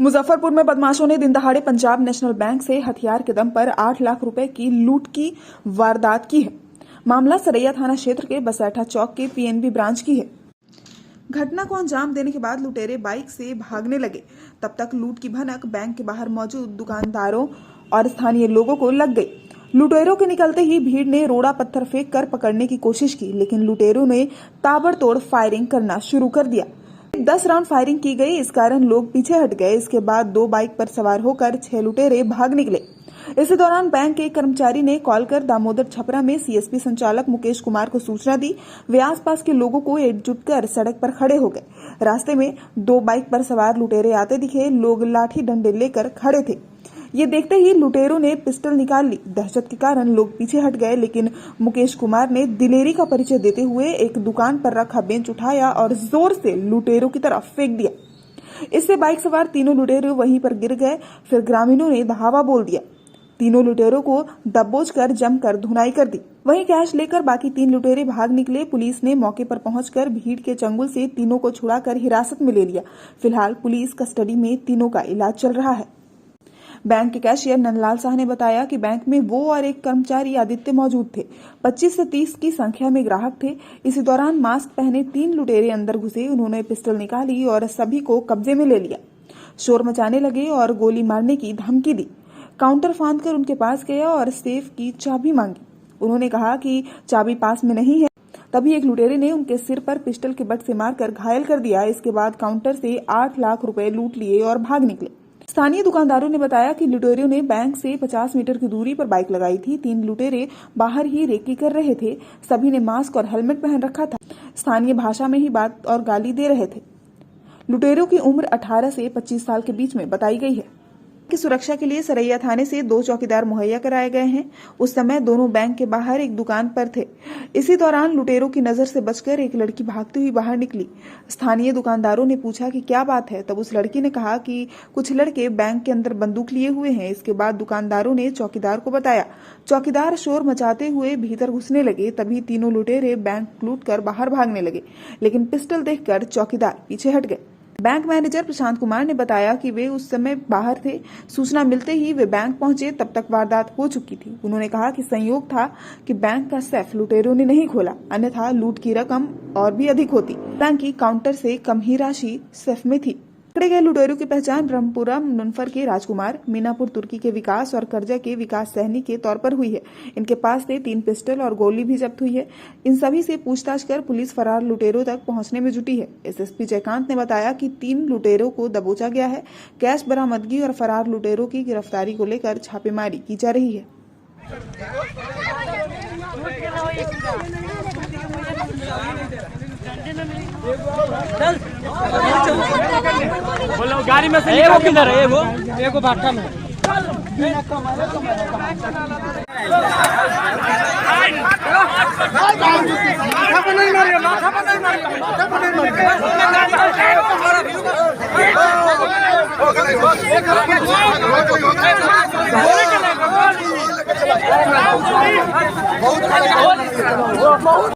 मुजफ्फरपुर में बदमाशों ने दिन दहाड़े पंजाब नेशनल बैंक से हथियार के दम पर 8 लाख रुपए की लूट की वारदात की है। मामला सरैया थाना क्षेत्र के बसैठा चौक के पीएनबी ब्रांच की है। घटना को अंजाम देने के बाद लुटेरे बाइक से भागने लगे। तब तक लूट की भनक बैंक के बाहर मौजूद दुकानदारों और स्थानीय लोगों को लग गई। लुटेरों के निकलते ही भीड़ ने रोड़ा पत्थर फेंक कर पकड़ने की कोशिश की, लेकिन लुटेरों ने ताबड़तोड़ फायरिंग करना शुरू कर दिया। 10 राउंड फायरिंग की गई, इस कारण लोग पीछे हट गए। इसके बाद 2 बाइक पर सवार होकर 6 लुटेरे भाग निकले। इसी दौरान बैंक के एक कर्मचारी ने कॉल कर दामोदर छपरा में सीएसपी संचालक मुकेश कुमार को सूचना दी। वे आसपास के लोगों को एकजुट कर सड़क पर खड़े हो गए। रास्ते में 2 बाइक पर सवार लुटेरे आते दिखे। लोग लाठी डंडे लेकर खड़े थे। ये देखते ही लुटेरों ने पिस्टल निकाल ली। दहशत के कारण लोग पीछे हट गए, लेकिन मुकेश कुमार ने दिलेरी का परिचय देते हुए एक दुकान पर रखा बेंच उठाया और जोर से लुटेरों की तरफ फेंक दिया। इससे बाइक सवार तीनों लुटेरे वहीं पर गिर गए। फिर ग्रामीणों ने धावा बोल दिया। तीनों लुटेरों को दबोचकर जमकर धुनाई कर दी। वहीं कैश लेकर बाकी 3 लुटेरे भाग निकले। पुलिस ने मौके पर पहुंचकर भीड़ के चंगुल से तीनों को छुड़ाकर हिरासत में ले लिया। फिलहाल पुलिस कस्टडी में तीनों का इलाज चल रहा है। बैंक के कैशियर नंदलाल शाह ने बताया कि बैंक में वो और एक कर्मचारी आदित्य मौजूद थे। 25 से 30 की संख्या में ग्राहक थे। इसी दौरान मास्क पहने 3 लुटेरे अंदर घुसे। उन्होंने पिस्टल निकाली और सभी को कब्जे में ले लिया। शोर मचाने लगे और गोली मारने की धमकी दी। काउंटर फांदकर उनके पास गया और सेफ की चाबी मांगी। उन्होंने कहा कि चाबी पास में नहीं है। तभी एक लुटेरे ने उनके सिर पर पिस्टल के बट से मारकर घायल कर दिया। इसके बाद काउंटर से 8 लाख रुपए लूट लिए और भाग निकले। स्थानीय दुकानदारों ने बताया कि लुटेरों ने बैंक से 50 मीटर की दूरी पर बाइक लगाई थी। 3 लुटेरे बाहर ही रेकी कर रहे थे। सभी ने मास्क और हेलमेट पहन रखा था। स्थानीय भाषा में ही बात और गाली दे रहे थे। लुटेरों की उम्र 18 से 25 साल के बीच में बताई गई है। की सुरक्षा के लिए सरैया थाने से 2 चौकीदार मुहैया कराए गए हैं। उस समय दोनों बैंक के बाहर एक दुकान पर थे। इसी दौरान लुटेरों की नजर से बचकर एक लड़की भागती हुई बाहर निकली। स्थानीय दुकानदारों ने पूछा कि क्या बात है, तब उस लड़की ने कहा कि कुछ लड़के बैंक के अंदर बंदूक लिए हुए हैं। इसके बाद दुकानदारों ने चौकीदार को बताया। चौकीदार शोर मचाते हुए भीतर घुसने लगे। तभी तीनों लुटेरे बैंक लूट कर बाहर भागने लगे, लेकिन पिस्टल देखकर चौकीदार पीछे हट गए। बैंक मैनेजर प्रशांत कुमार ने बताया कि वे उस समय बाहर थे। सूचना मिलते ही वे बैंक पहुंचे, तब तक वारदात हो चुकी थी। उन्होंने कहा कि संयोग था कि बैंक का सेफ लुटेरों ने नहीं खोला, अन्यथा लूट की रकम और भी अधिक होती। बैंक की काउंटर से कम ही राशि सेफ में थी। पकड़े गए लुटेरों की पहचान ब्रह्मपुरा मुनफर के राजकुमार, मीनापुर तुर्की के विकास और करजा के विकास सहनी के तौर पर हुई है। इनके पास से 3 पिस्टल और गोली भी जब्त हुई है। इन सभी से पूछताछ कर पुलिस फरार लुटेरों तक पहुंचने में जुटी है। एसएसपी जयकांत ने बताया कि 3 लुटेरों को दबोचा गया है। कैश बरामदगी और फरार लुटेरों की गिरफ्तारी को लेकर छापेमारी की जा रही है। बोलो गाड़ी में से वो किधर है? वो भाटा में बहुत